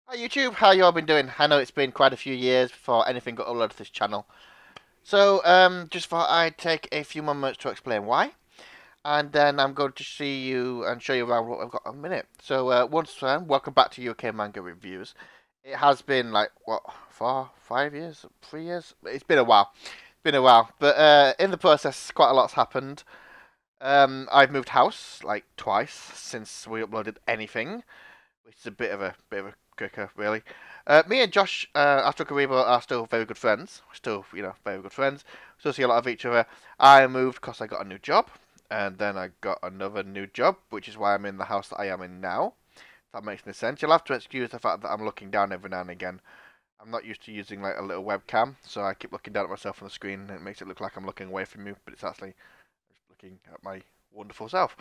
Hi YouTube, how you all been doing? I know it's been quite a few years before anything got uploaded to this channel. So, just thought I'd take a few moments to explain why. And then I'm going to see you and show you around what I've got in a minute. So, once again, welcome back to UK Manga Reviews. It has been like, what, 4, 5 years? 3 years? It's been a while. It's been a while. But in the process, quite a lot's happened. I've moved house like twice since we uploaded anything, which is a bit of a kicker, really. Me and Josh, after Karibo, are still very good friends. We're still, very good friends. Still see a lot of each other. I moved because I got a new job, and then I got another new job, which is why I'm in the house that I am in now. If that makes any sense. You'll have to excuse the fact that I'm looking down every now and again. I'm not used to using like a little webcam, so I keep looking down at myself on the screen, and it makes it look like I'm looking away from you, but it's actually just looking at my wonderful self.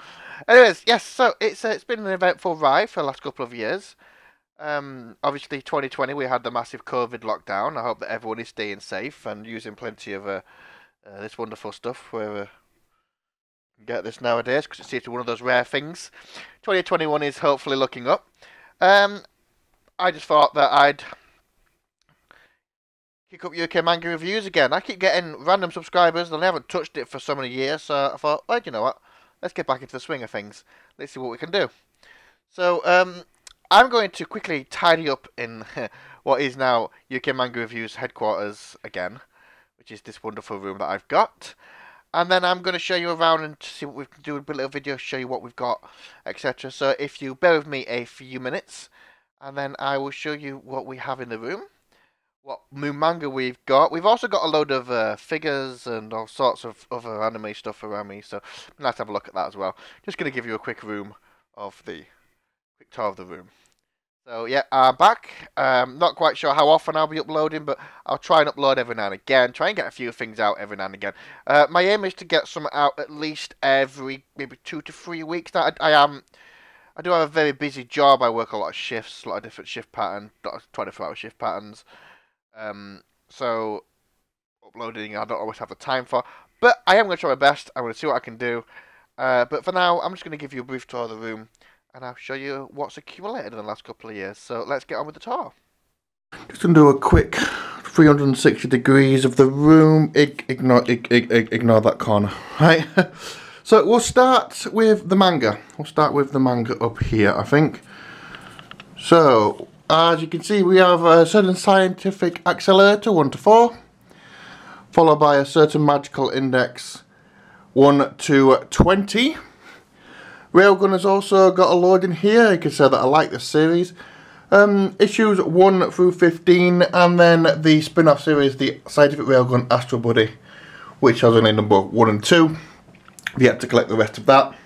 Anyways, yes, so it's been an eventful ride for the last couple of years. Obviously, 2020 we had the massive COVID lockdown. I hope that everyone is staying safe and using plenty of this wonderful stuff where we can get this nowadays because it seems to be one of those rare things. 2021 is hopefully looking up. I just thought that I'd kick up UK Manga Reviews again. I keep getting random subscribers and I haven't touched it for so many years, so I thought, well, you know what? Let's get back into the swing of things. Let's see what we can do. So, I'm going to quickly tidy up in what is now UK Manga Reviews headquarters again, which is this wonderful room that I've got. And then I'm going to show you around and see what we can do, a little video, show you what we've got, etc. So if you bear with me a few minutes, and then I will show you what we have in the room, what new manga we've got. We've also got a load of figures and all sorts of other anime stuff around me, so let's have a look at that as well. Just going to give you a quick tour of the room. So yeah, I'm back. Not quite sure how often I'll be uploading, but I'll try and upload every now and again. Try and get a few things out every now and again. My aim is to get some out at least every maybe 2 to 3 weeks. Now I do have a very busy job. I work a lot of shifts, a lot of different shift patterns, 24-hour shift patterns. So uploading I don't always have the time for, but I am going to try my best. I'm going to see what I can do. But for now, I'm just going to give you a brief tour of the room, and I'll show you what's accumulated in the last couple of years. So let's get on with the tour. Just going to do a quick 360 degrees of the room. Ignore that corner, right? So we'll start with the manga. We'll start with the manga up here, I think. So, as you can see, we have a certain scientific accelerator, 1 to 4. Followed by a certain magical index, 1 to 20. Railgun has also got a load in here. You can say that I like this series. Issues 1 through 15, and then the spin-off series, the Scientific Railgun Astro Buddy, which has only number 1 and 2. We have to collect the rest of that.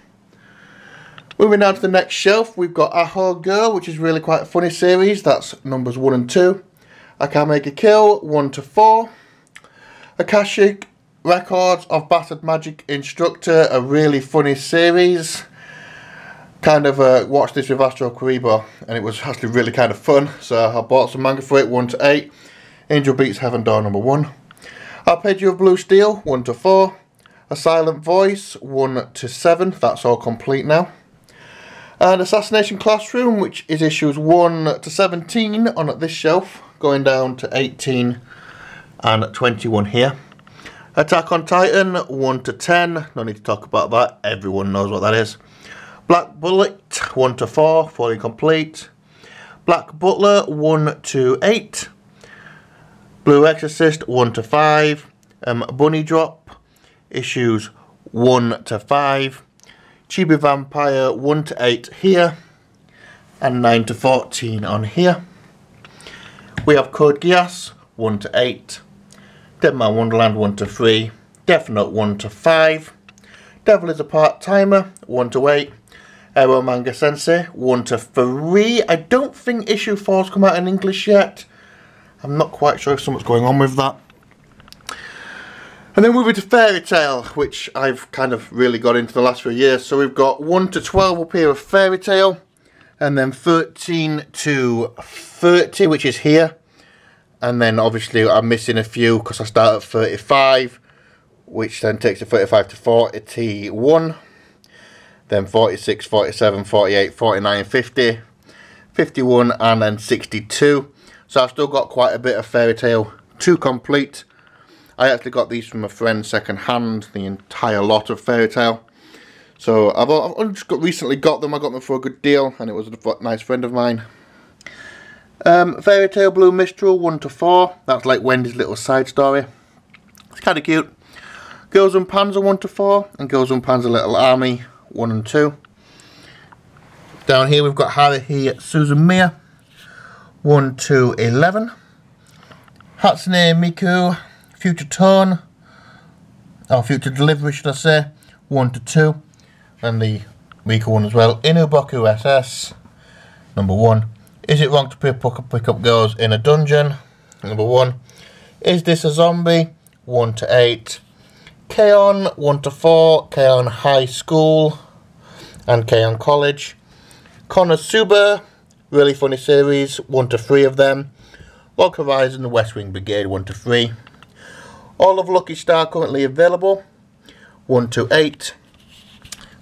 Moving down to the next shelf, we've got Aho Girl, which is really quite a funny series. That's numbers 1 and 2. I Can't Make a Kill, 1 to 4. Akashic Records of Battered Magic Instructor, a really funny series. Kind of watched this with Astro Karibo, and it was actually really kind of fun, so I bought some manga for it, 1 to 8. Angel Beats Heaven Door, number 1. Arpeggio of Blue Steel, 1 to 4. A Silent Voice, 1 to 7. That's all complete now. And Assassination Classroom, which is issues 1 to 17 on this shelf, going down to 18 and 21 here. Attack on Titan, 1 to 10. No need to talk about that, everyone knows what that is. Black Bullet, 1 to 4, fully complete. Black Butler, 1 to 8. Blue Exorcist, 1 to 5. Bunny Drop, issues 1 to 5. Chibi Vampire, 1 to 8 here. And 9 to 14 on here. We have Code Geass, 1 to 8. Dead Man Wonderland, 1 to 3. Death Note, 1 to 5. Devil is a Part-Timer, 1 to 8. Aero Manga Sensei, 1 to 3. I don't think issue 4's come out in English yet. I'm not quite sure if something's going on with that. And then moving to Fairy Tail, which I've kind of really got into the last few years. So we've got 1 to 12 up here of Fairy Tail. And then 13 to 30, which is here. And then obviously I'm missing a few because I start at 35. Which then takes the 35 to 41. Then 46, 47, 48, 49, 50. 51 and then 62. So I've still got quite a bit of Fairy Tail to complete. I actually got these from a friend second hand, the entire lot of Fairy Tail. So I've just recently got them. I got them for a good deal, and it was a nice friend of mine. Fairy Tail Blue Mistral 1 to 4. That's like Wendy's little side story. It's kind of cute. Girls and Panzer 1 to 4, and Girls and Panzer Little Army 1 and 2. Down here we've got Haruhi Suzumiya 1 to 11. Hatsune Miku Future Tone, or Future Delivery should I say, 1 to 2. And the Miku one as well. Inuboku SS number 1. Is it wrong to pick up girls in a dungeon? Number 1. Is this a zombie? 1 to 8. K-On! 1 to 4. K-On! High School and K-On! College. Konosuba, really funny series, 1 to 3 of them. Log Horizon, the West Wing Brigade, 1 to 3. All of Lucky Star currently available, 1 to 8.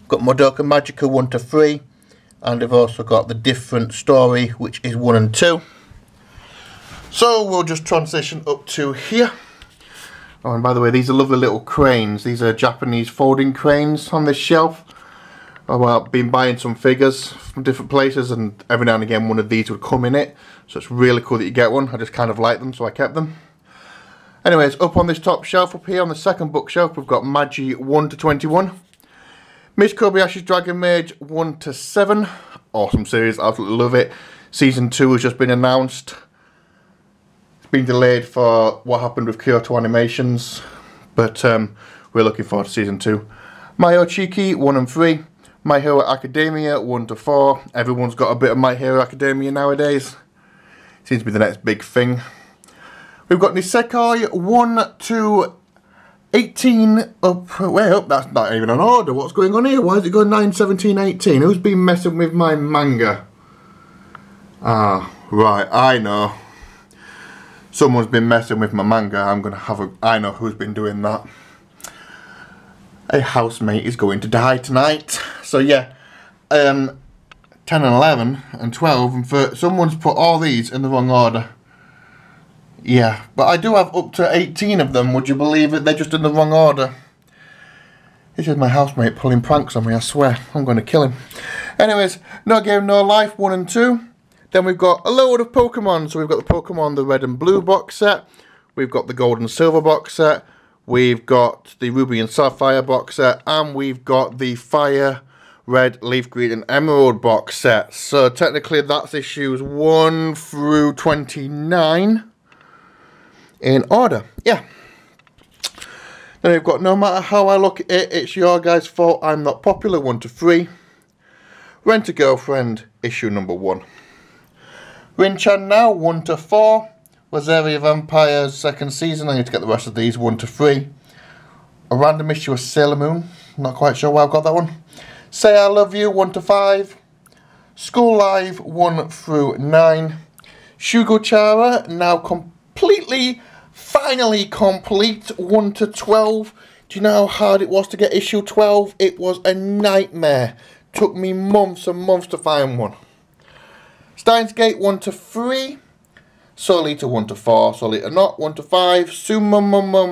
Got Madoka Magica 1 to 3. And I've also got the Different Story, which is 1 and 2. So we'll just transition up to here. Oh, and by the way, these are lovely little cranes. These are Japanese folding cranes on this shelf. Well, I've been buying some figures from different places, and every now and again one of these would come in it. So it's really cool that you get one. I just kind of like them, so I kept them. Anyways, up on this top shelf up here on the second bookshelf, we've got Magi 1 to 21. Miss Kobayashi's Dragon Mage 1 to 7. Awesome series, absolutely love it. Season 2 has just been announced. It's been delayed for what happened with Kyoto Animations, but we're looking forward to Season 2. Mayo Chiki 1 and 3. My Hero Academia 1 to 4. Everyone's got a bit of My Hero Academia nowadays. Seems to be the next big thing. We've got Nisekoi 1 to 18 up, way up, that's not even an order. What's going on here? Why is it going 9, 17, 18? Who's been messing with my manga? Ah, right, I know. Someone's been messing with my manga. I know who's been doing that. A housemate is going to die tonight. So yeah, 10 and 11 and 12 and 13. Someone's put all these in the wrong order. Yeah, but I do have up to 18 of them, would you believe it? They're just in the wrong order. This is my housemate pulling pranks on me, I swear. I'm going to kill him. Anyways, No Game, No Life 1 and 2. Then we've got a load of Pokemon. So we've got the Pokemon, the Red and Blue box set. We've got the Gold and Silver box set. We've got the Ruby and Sapphire box set. And we've got the Fire, Red, Leaf Green and Emerald box set. So technically that's issues 1 through 29. In order, yeah. Then we've got No Matter How I Look at It, It's Your Guys' Fault, I'm Not Popular, 1 to 3. Rent a Girlfriend, issue number 1. Rin-chan Now, 1 to 4. Lazaria Vampires, second season, I need to get the rest of these, 1 to 3. A random issue of Sailor Moon, not quite sure why I've got that one. Say I Love You, 1 to 5. School Live, 1 through 9. Shugochara, now completely, finally complete, 1 to 12. Do you know how hard it was to get issue 12? It was a nightmare. Took me months and months to find one. Steins Gate 1 to 3. Soul Eater 1 to 4. Soul Eater Not 1 to 5. Momo.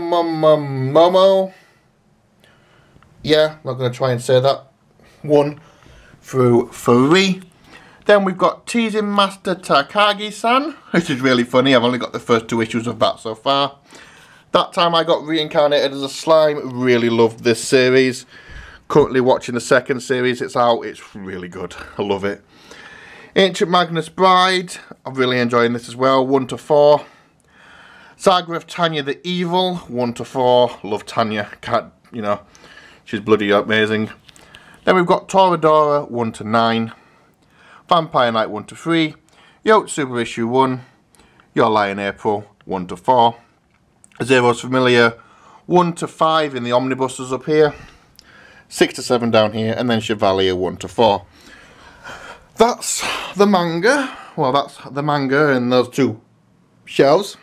Yeah, not going to try and say that. 1 through 3. Then we've got Teasing Master Takagi-san, which is really funny. I've only got the first 2 issues of that so far. That time I got reincarnated as a slime. Really loved this series. Currently watching the second series. It's out. It's really good. I love it. Ancient Magnus Bride. I'm really enjoying this as well. 1 to 4. Saga of Tanya the Evil. 1 to 4. Love Tanya. Can't, you know, she's bloody amazing. Then we've got Toradora. 1 to 9. Vampire Knight 1 to 3. Yote Super Issue 1. Your Lie in April 1 to 4. Zero's Familiar 1 to 5 in the omnibuses up here. 6 to 7 down here, and then Chevalier 1 to 4. That's the manga. Well, that's the manga in those 2 shelves.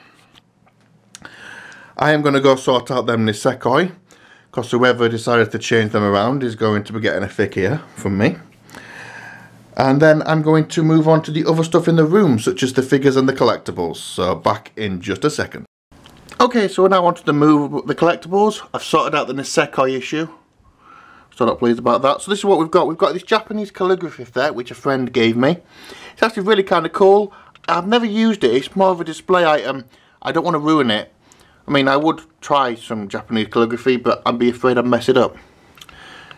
I am going to go sort out them Nisekoi, because whoever decided to change them around is going to be getting a thick ear from me. And then I'm going to move on to the other stuff in the room, such as the figures and the collectibles. So back in just a second. Okay, so now I wanted to move the collectibles. I've sorted out the Nisekoi issue. So not pleased about that. So this is what we've got. We've got this Japanese calligraphy there, which a friend gave me. It's actually really kind of cool. I've never used it. It's more of a display item. I don't want to ruin it. I mean, I would try some Japanese calligraphy, but I'd be afraid I'd mess it up.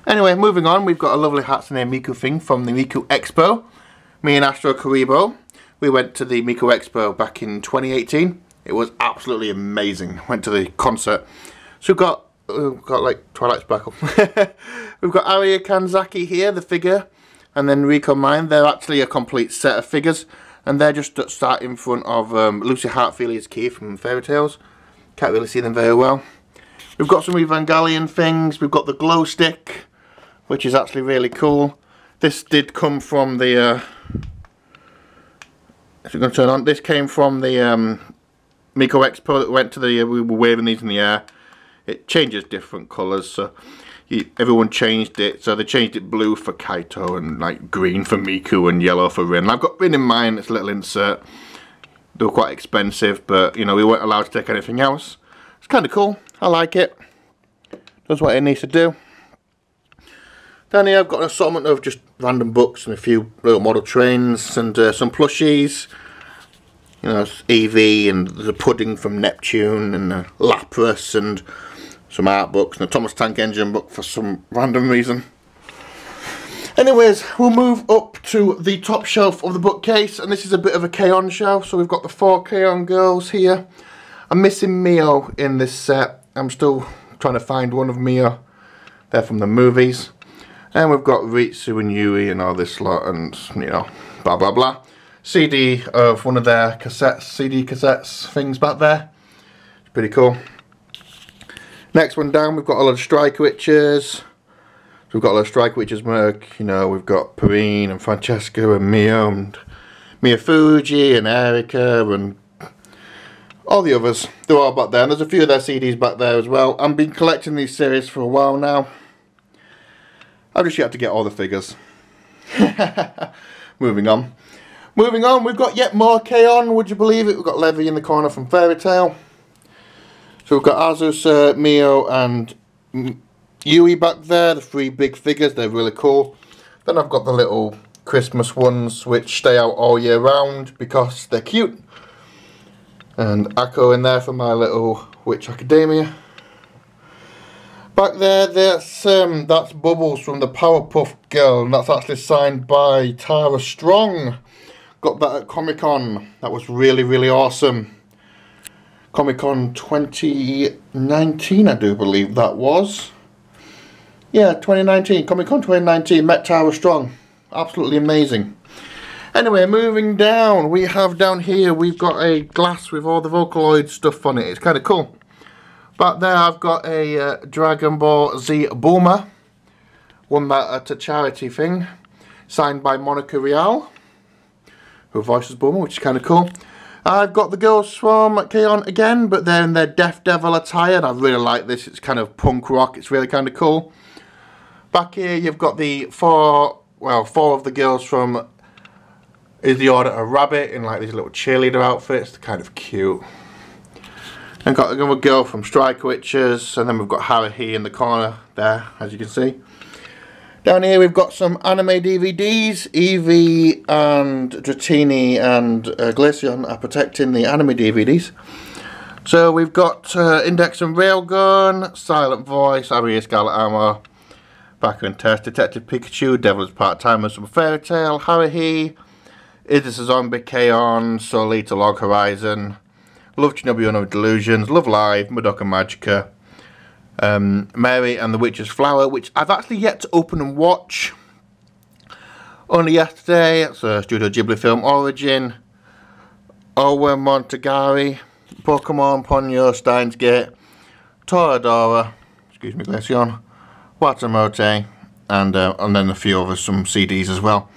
Anyway, moving on, we've got a lovely Hatsune Miku thing from the Miku Expo. Me and Astro Karibo, we went to the Miku Expo back in 2018. It was absolutely amazing. Went to the concert. So we've got like Twilight Sparkle. We've got Aria Kanzaki here, the figure, and then Rico Mine. They're actually a complete set of figures, and they're just start in front of Lucy Hartfield's Key from Fairy Tales. Can't really see them very well. We've got some Evangelion things. We've got the glow stick, which is actually really cool. This did come from the if you're going to turn on, this came from the Miku Expo that went to the, we were waving these in the air. It changes different colours, so everyone changed it. So they changed it blue for Kaito and like green for Miku and yellow for Rin. I've got Rin in mine, it's a little insert. They were quite expensive, but you know, we weren't allowed to take anything else. It's kind of cool, I like it. Does what it needs to do. Down here I've got an assortment of just random books and a few little model trains and some plushies. You know, Eevee, and there's a pudding from Neptune, and a Lapras, and some art books, and a Thomas Tank Engine book for some random reason. Anyways, we'll move up to the top shelf of the bookcase, and this is a bit of a K-On! Shelf. So we've got the 4 K-On! Girls here. I'm missing Mio in this set. I'm still trying to find one of Mio. They're from the movies. And we've got Ritsu and Yui and all this lot, and you know, blah blah blah. CD of one of their cassettes, CD cassettes things back there. It's pretty cool. Next one down, we've got all of the Strike Witches. So we've got all the Strike Witches merc, you know, we've got Perrine and Francesca and Mio and Miyafuji and Erika and all the others. They're all back there, and there's a few of their CDs back there as well. I've been collecting these series for a while now. I've just yet to get all the figures. Moving on. Moving on, we've got yet more K-On! Would you believe it? We've got Levi in the corner from Fairy Tail. So we've got Azus, Mio and Yui back there, the 3 big figures, they're really cool. Then I've got the little Christmas ones which stay out all year round because they're cute. And Akko in there for my little Witch Academia. Back there, that's Bubbles from the Powerpuff Girl, and that's actually signed by Tara Strong. Got that at Comic-Con. That was really, really awesome. Comic-Con 2019, I do believe that was. Yeah, 2019. Comic-Con 2019. Met Tara Strong. Absolutely amazing. Anyway, moving down. We have down here, we've got a glass with all the Vocaloid stuff on it. It's kind of cool. Back there, I've got a Dragon Ball Z Bulma. Won that at a charity thing. Signed by Monica Rial, who voices Bulma, which is kind of cool. I've got the girls from K-On! Again, but they're in their Death Devil attire, and I really like this. It's kind of punk rock. It's really kind of cool. Back here, you've got the four of the girls from Is the Order a Rabbit in like these little cheerleader outfits. They're kind of cute. And got another girl from Strike Witches, and then we've got Haruhi in the corner there, as you can see. Down here we've got some anime DVDs. Eevee and Dratini and Glaceon are protecting the anime DVDs. So we've got Index and Railgun, Silent Voice, Aria Scarlet Armor, Baku and Test, Detective Pikachu, Devil's Part-Timers from Fairy Tail, Haruhi, Is This a Zombie, K-On!, Solita, Log Horizon, Love Shinobi Uno Delusions, Love Live, Madoka Magica, Mary and the Witch's Flower, which I've actually yet to open and watch. Only yesterday. It's a Studio Ghibli film. Origin, Owen Montagari, Pokemon, Ponyo, Steins Gate, Toradora, excuse me, Glaceon, Watamote, and then a few others, some CDs as well.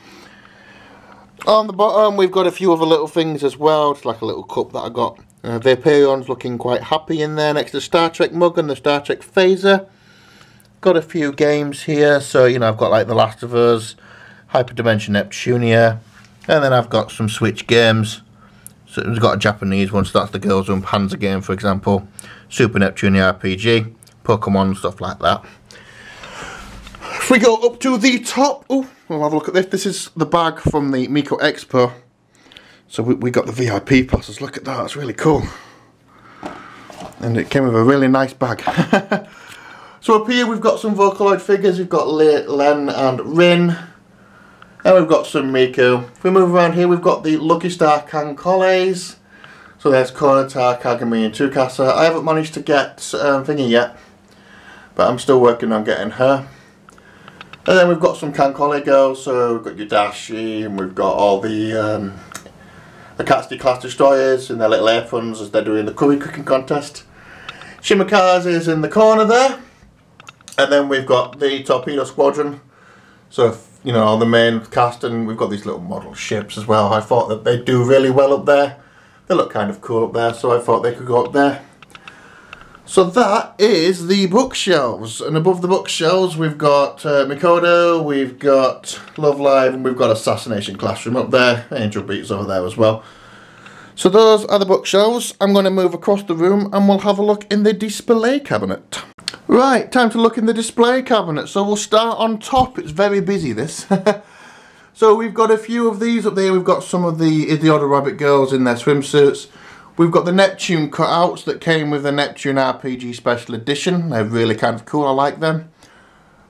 On the bottom we've got a few other little things as well. It's like a little cup that I got. Vaporeon's looking quite happy in there next to the Star Trek mug and the Star Trek phaser. Got a few games here, so you know, I've got like The Last of Us, Hyperdimension Neptunia, and then I've got some Switch games. So we've got a Japanese one, so that's the Girls Room Panzer game, for example. Super Neptunia RPG, Pokemon, stuff like that. If we go up to the top, oh, we'll have a look at this. This is the bag from the Miko Expo. So we got the VIP passes. Look at that, that's really cool. And it came with a really nice bag. So up here we've got some Vocaloid figures. We've got Len and Rin. And we've got some Miko. If we move around here, we've got the Lucky Star Kankoles. So there's Konotar, Kagami and Tsukasa. I haven't managed to get Thingy yet, but I'm still working on getting her. And then we've got some Kankole girls. So we've got Yudashi, and we've got all the Katsuki class destroyers in their little aprons as they're doing the curry cooking contest. Shimakaze is in the corner there. And then we've got the Torpedo Squadron. So, if, you know, all the main cast, and we've got these little model ships as well. I thought that they'd do really well up there. They look kind of cool up there, so I thought they could go up there. So that is the bookshelves. And above the bookshelves we've got Mikoto, we've got Love Live, and we've got Assassination Classroom up there. Angel Beats over there as well. So those are the bookshelves. I'm going to move across the room and we'll have a look in the display cabinet. Right, time to look in the display cabinet. So we'll start on top. It's very busy, this. So we've got a few of these up there. We've got some of the Idioto Rabbit girls in their swimsuits. We've got the Neptune cutouts that came with the Neptune RPG Special Edition. They're really kind of cool, I like them.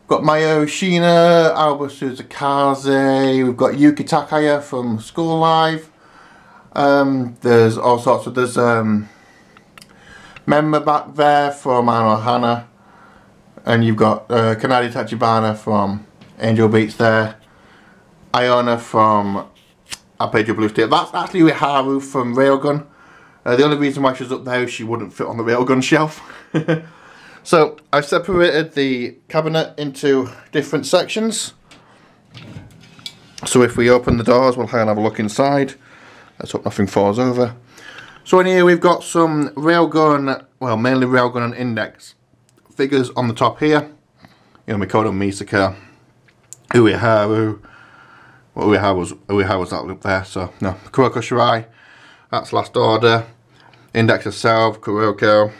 We've got Mayo Shina, Aoba Suzukaze, we've got Yuki Takaya from School Live. There's all sorts of, there's Member back there from Anohana. And you've got Kanadi Tachibana from Angel Beats there. Iona from Arpeggio Blue Steel. That's actually Haru from Railgun. The only reason why she's up there is she wouldn't fit on the Railgun shelf. So I've separated the cabinet into different sections. So if we open the doors, we'll have a look inside. Let's hope nothing falls over. So in here we've got some Railgun, well, mainly Railgun and Index figures on the top here. You know, Mikoto Misaka, Ueharu. Well, Ueharu's that up there, so no. Kuroko Shirai, that's Last Order. Index herself, Kuroko.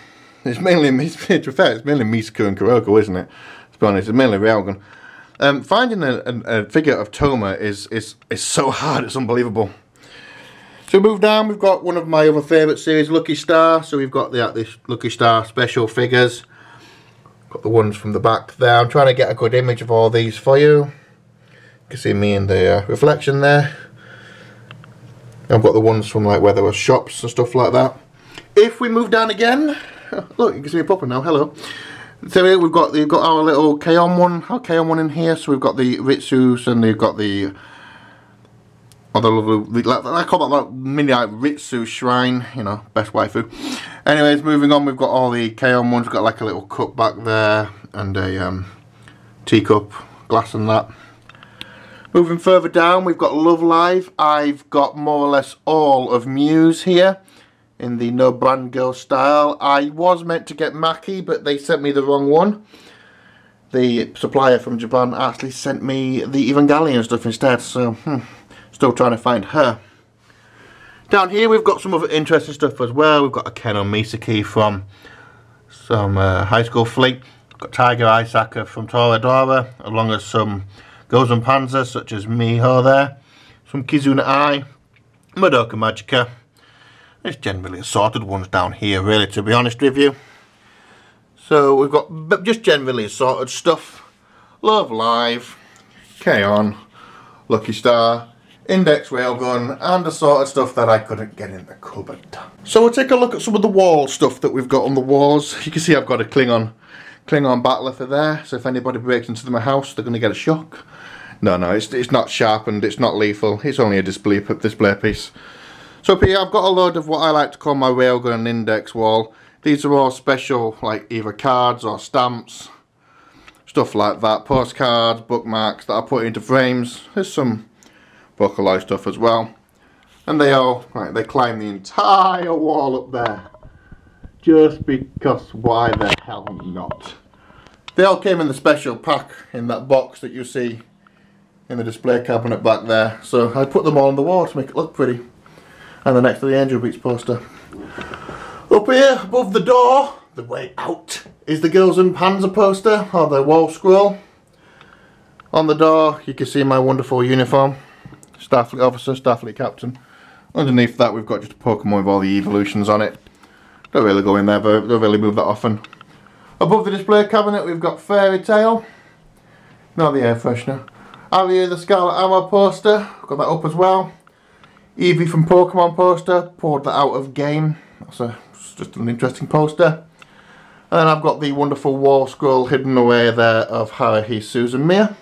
It's mainly, to be fair, it's mainly Misaka and Kuroko, isn't it? To be honest, it's mainly Railgun. Finding a figure of Toma is so hard, it's unbelievable. So we move down, we've got one of my other favourite series, Lucky Star. So we've got this Lucky Star special figures. Got the ones from the back there. I'm trying to get a good image of all these for you. You can see me in the reflection there. I've got the ones from like where there were shops and stuff like that. If we move down again, look, you can see me proper now, hello. So here we've got our little K-On one in here. So we've got the Ritsus and we've got the other lovely, I call that like mini like Ritsu shrine, you know, best waifu. Anyways, moving on, we've got all the K-On ones. We've got like a little cup back there and a teacup, glass and that. Moving further down, we've got Love Live. I've got more or less all of Muse here in the No Brand Girl style. I was meant to get Maki, but they sent me the wrong one. The supplier from Japan actually sent me the Evangelion stuff instead, so still trying to find her. Down here we've got some other interesting stuff as well. We've got a Keno Misaki from some high school fleet. We've got Tiger Isaka from Toradora, along with some Gozen Panzer such as Miho there. Some Kizuna Ai, Madoka Magica. There's generally assorted ones down here really, to be honest with you. So we've got just generally assorted stuff. Love Live, K-On, Lucky Star, Index Railgun, and assorted stuff that I couldn't get in the cupboard. So we'll take a look at some of the wall stuff that we've got on the walls. You can see I've got a Klingon Battler there, so if anybody breaks into my house, they're going to get a shock. No, it's not sharpened, it's not lethal, it's only a display piece. So up here I've got a load of what I like to call my Railgun and Index wall. These are all special, like either cards or stamps, stuff like that, postcards, bookmarks that I put into frames. There's some Vocaloid stuff as well. And they climb the entire wall up there. Just because why the hell not? They all came in the special pack in that box that you see in the display cabinet back there. So I put them all on the wall to make it look pretty. And then next to the Angel Beats poster. Up here, above the door, the way out, is the Girls in Panzer poster, or the wall scroll. On the door, you can see my wonderful uniform. Starfleet Officer, Starfleet Captain. Underneath that, we've got just a Pokemon with all the evolutions on it. Don't really go in there, but don't really move that often. Above the display cabinet, we've got Fairy Tail. Not the air freshener. Aria the Scarlet Arrow poster, got that up as well. Eevee from Pokemon poster, poured that out of game. It's just an interesting poster. And then I've got the wonderful wall scroll hidden away there of Haruhi, Susan, Mia.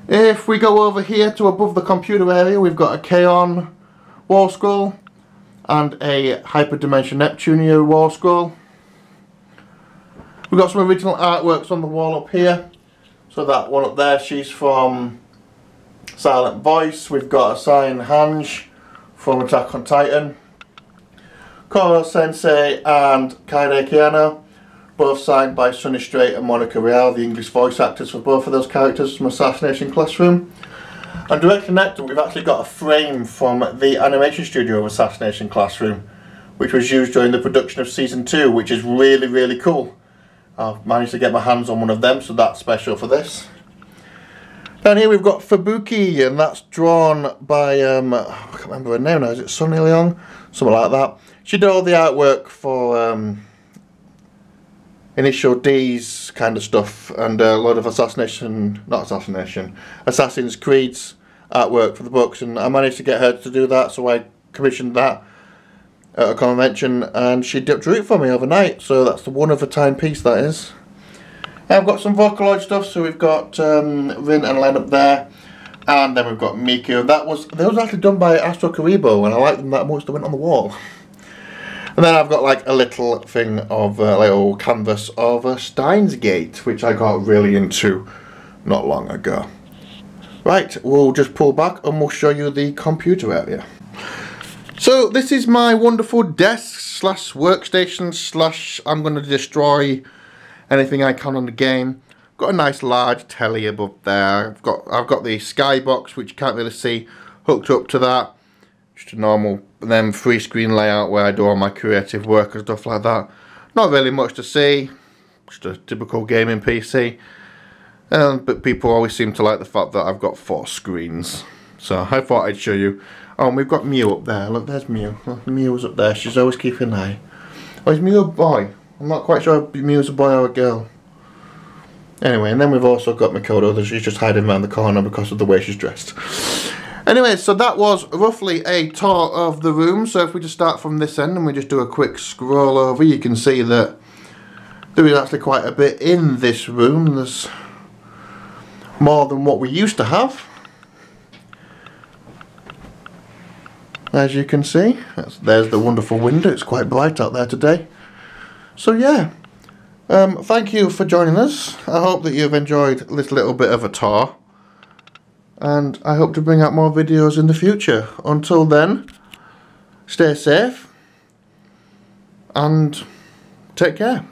If we go over here to above the computer area, we've got a K-On! Wall scroll and a Hyperdimension Neptunia wall scroll. We've got some original artworks on the wall up here. So that one up there, she's from Silent Voice. We've got a signed Hange from Attack on Titan. Koro Sensei and Kaide Keano, both signed by Sonny Strait and Monica Real, the English voice actors for both of those characters from Assassination Classroom. And directly next to it, we've actually got a frame from the animation studio of Assassination Classroom, which was used during the production of Season 2, which is really, really cool. I've managed to get my hands on one of them, so that's special for this. Down here we've got Fubuki, and that's drawn by, I can't remember her name now, is it Sunny Leong? Something like that. She did all the artwork for Initial D's kind of stuff, and a lot of Assassin's Creed's artwork for the books, and I managed to get her to do that, so I commissioned that at a convention, and she drew it for me overnight, so that's the one-of-a-time piece that is. I've got some Vocaloid stuff, so we've got Rin and Len up there, and then we've got Miku. They was actually done by Astro Karibo, and I like them that much they went on the wall. And then I've got like a little thing of a little canvas of Steins Gate, which I got really into not long ago. Right, we'll just pull back and we'll show you the computer area. So this is my wonderful desk slash workstation slash I'm going to destroy anything I can on the game. Got a nice large telly above there. I've got the skybox, which you can't really see, hooked up to that. Just a normal free screen layout where I do all my creative work and stuff like that. Not really much to see, just a typical gaming PC. But people always seem to like the fact that I've got 4 screens. So I thought I'd show you. Oh, and we've got Mew up there. Look, there's Mew. Mew's up there. She's always keeping an eye. Oh, is Mew a boy? I'm not quite sure if Mew's a boy or a girl. Anyway, and then we've also got Mikoto, that she's just hiding around the corner because of the way she's dressed. Anyway, so that was roughly a tour of the room. So if we just start from this end and we just do a quick scroll over, you can see that there is actually quite a bit in this room. There's more than what we used to have. As you can see, there's the wonderful window. It's quite bright out there today. So yeah, thank you for joining us. I hope that you've enjoyed this little bit of a tour. And I hope to bring out more videos in the future. Until then, stay safe and take care.